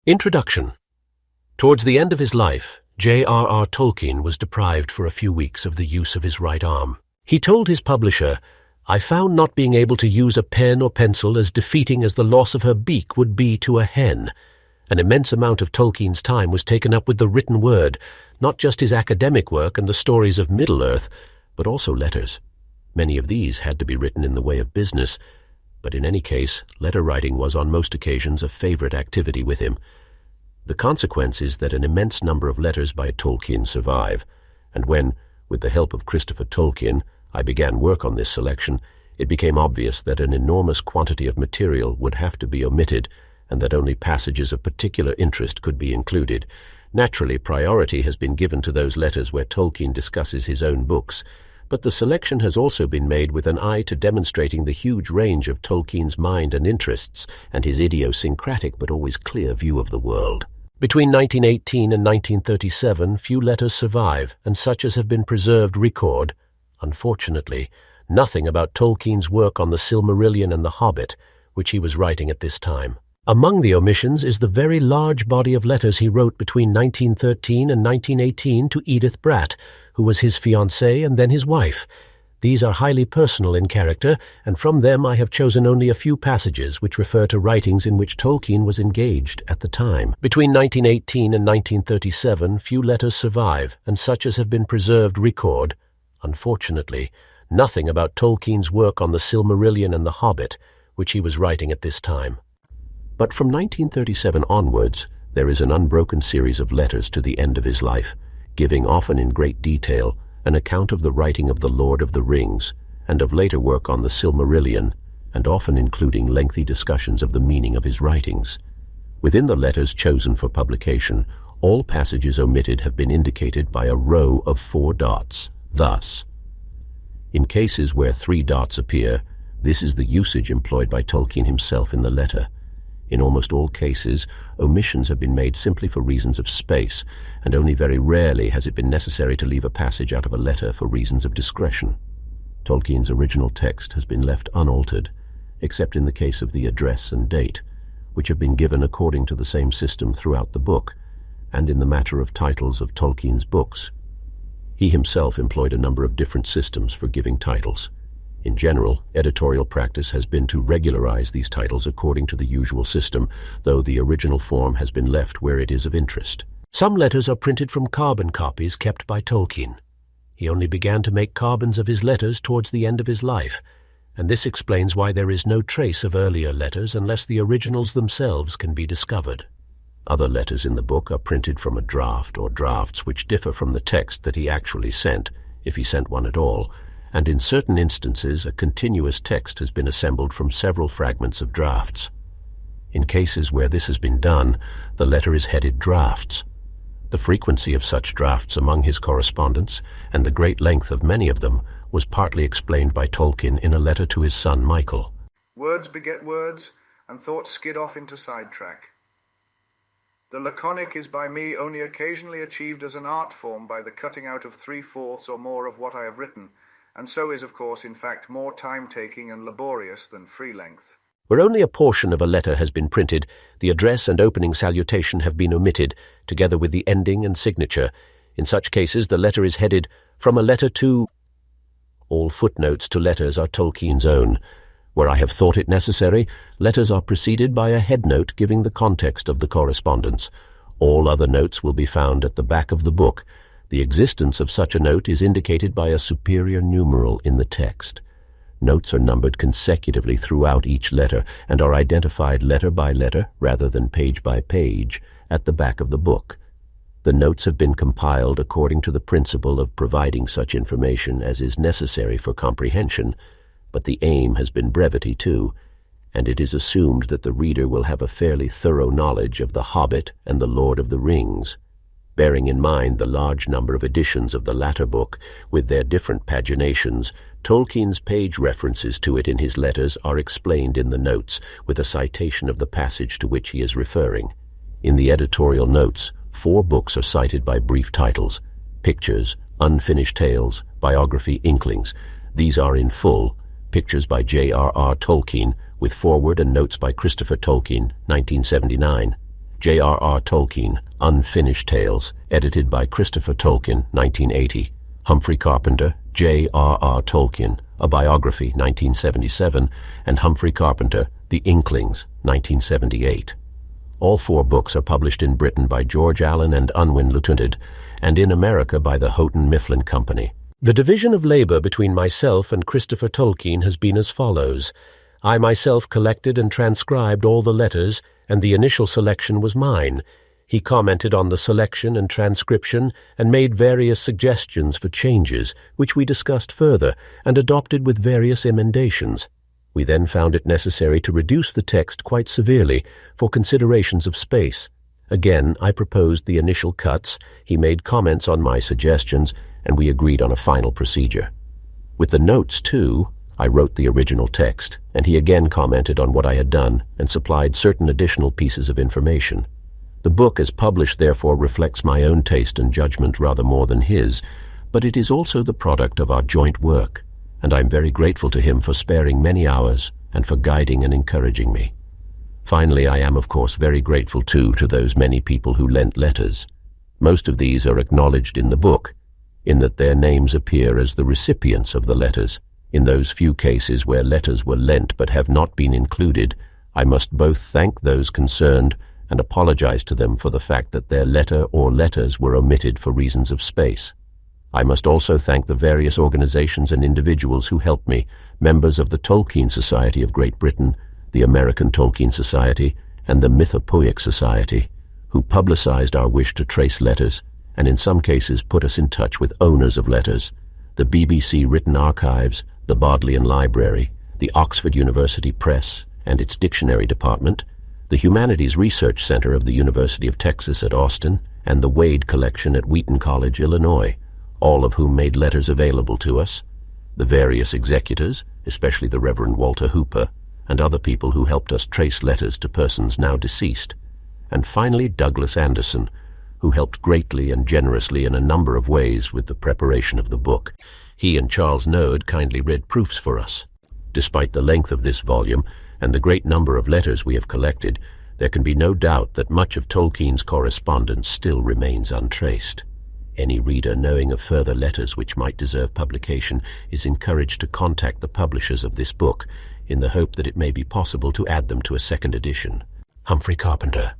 Introduction. Towards the end of his life, J.R.R. Tolkien was deprived for a few weeks of the use of his right arm. He told his publisher, "I found not being able to use a pen or pencil as defeating as the loss of her beak would be to a hen." An immense amount of Tolkien's time was taken up with the written word, not just his academic work and the stories of Middle-earth, but also letters. Many of these had to be written in the way of business, but in any case, letter writing was on most occasions a favorite activity with him. The consequence is that an immense number of letters by Tolkien survive, and when, with the help of Christopher Tolkien, I began work on this selection, it became obvious that an enormous quantity of material would have to be omitted, and that only passages of particular interest could be included. Naturally, priority has been given to those letters where Tolkien discusses his own books, but the selection has also been made with an eye to demonstrating the huge range of Tolkien's mind and interests, and his idiosyncratic but always clear view of the world. Between 1918 and 1937, few letters survive, and such as have been preserved record, unfortunately, nothing about Tolkien's work on the Silmarillion and the Hobbit, which he was writing at this time. Among the omissions is the very large body of letters he wrote between 1913 and 1918 to Edith Bratt, who was his fiancée and then his wife. These are highly personal in character, and from them I have chosen only a few passages which refer to writings in which Tolkien was engaged at the time. Between 1918 and 1937, few letters survive, and such as have been preserved record, unfortunately, nothing about Tolkien's work on the Silmarillion and the Hobbit, which he was writing at this time. But from 1937 onwards, there is an unbroken series of letters to the end of his life, giving often in great detail an account of the writing of The Lord of the Rings and of later work on the Silmarillion, and often including lengthy discussions of the meaning of his writings. Within the letters chosen for publication, all passages omitted have been indicated by a row of 4 dots. Thus, in cases where 3 dots appear, this is the usage employed by Tolkien himself in the letter. In almost all cases, omissions have been made simply for reasons of space, and only very rarely has it been necessary to leave a passage out of a letter for reasons of discretion. Tolkien's original text has been left unaltered, except in the case of the address and date, which have been given according to the same system throughout the book, and in the matter of titles of Tolkien's books. He himself employed a number of different systems for giving titles. In general, editorial practice has been to regularize these titles according to the usual system, though the original form has been left where it is of interest. Some letters are printed from carbon copies kept by Tolkien. He only began to make carbons of his letters towards the end of his life, and this explains why there is no trace of earlier letters unless the originals themselves can be discovered. Other letters in the book are printed from a draft or drafts which differ from the text that he actually sent, if he sent one at all, and in certain instances a continuous text has been assembled from several fragments of drafts. In cases where this has been done, the letter is headed drafts. The frequency of such drafts among his correspondence, and the great length of many of them, was partly explained by Tolkien in a letter to his son Michael. Words beget words, and thoughts skid off into sidetrack. The laconic is by me only occasionally achieved as an art form by the cutting out of 3/4 or more of what I have written, and so is, of course, in fact, more time-taking and laborious than free length. Where only a portion of a letter has been printed, the address and opening salutation have been omitted, together with the ending and signature. In such cases, the letter is headed, "From a letter to..." All footnotes to letters are Tolkien's own. Where I have thought it necessary, letters are preceded by a headnote giving the context of the correspondence. All other notes will be found at the back of the book. The existence of such a note is indicated by a superior numeral in the text. Notes are numbered consecutively throughout each letter and are identified letter by letter, rather than page by page, at the back of the book. The notes have been compiled according to the principle of providing such information as is necessary for comprehension, but the aim has been brevity too, and it is assumed that the reader will have a fairly thorough knowledge of The Hobbit and The Lord of the Rings. Bearing in mind the large number of editions of the latter book, with their different paginations, Tolkien's page references to it in his letters are explained in the notes, with a citation of the passage to which he is referring. In the editorial notes, 4 books are cited by brief titles: Pictures, Unfinished Tales, Biography, Inklings. These are in full: Pictures by J.R.R. Tolkien, with foreword and notes by Christopher Tolkien, 1979. JRR Tolkien, Unfinished Tales, edited by Christopher Tolkien, 1980. Humphrey Carpenter, J.R.R. Tolkien, A Biography, 1977, and Humphrey Carpenter, The Inklings, 1978. All 4 books are published in Britain by George Allen and Unwin Limited, and in America by the Houghton Mifflin Company. The division of labor between myself and Christopher Tolkien has been as follows. I myself collected and transcribed all the letters, and the initial selection was mine. He commented on the selection and transcription and made various suggestions for changes, which we discussed further and adopted with various emendations. We then found it necessary to reduce the text quite severely for considerations of space. Again, I proposed the initial cuts, he made comments on my suggestions, and we agreed on a final procedure. With the notes, too, I wrote the original text, and he again commented on what I had done and supplied certain additional pieces of information. The book as published therefore reflects my own taste and judgment rather more than his, but it is also the product of our joint work, and I am very grateful to him for sparing many hours and for guiding and encouraging me. Finally, I am of course very grateful too to those many people who lent letters. Most of these are acknowledged in the book, in that their names appear as the recipients of the letters. In those few cases where letters were lent but have not been included, I must both thank those concerned and apologize to them for the fact that their letter or letters were omitted for reasons of space. I must also thank the various organizations and individuals who helped me, members of the Tolkien Society of Great Britain, the American Tolkien Society, and the Mythopoeic Society, who publicized our wish to trace letters, and in some cases put us in touch with owners of letters, the BBC Written Archives, the Bodleian Library, the Oxford University Press and its Dictionary Department, the Humanities Research Center of the University of Texas at Austin, and the Wade Collection at Wheaton College, Illinois, all of whom made letters available to us, the various executors, especially the Reverend Walter Hooper, and other people who helped us trace letters to persons now deceased, and finally Douglas Anderson, who helped greatly and generously in a number of ways with the preparation of the book. He and Charles Node kindly read proofs for us. Despite the length of this volume and the great number of letters we have collected, there can be no doubt that much of Tolkien's correspondence still remains untraced. Any reader knowing of further letters which might deserve publication is encouraged to contact the publishers of this book in the hope that it may be possible to add them to a second edition. Humphrey Carpenter.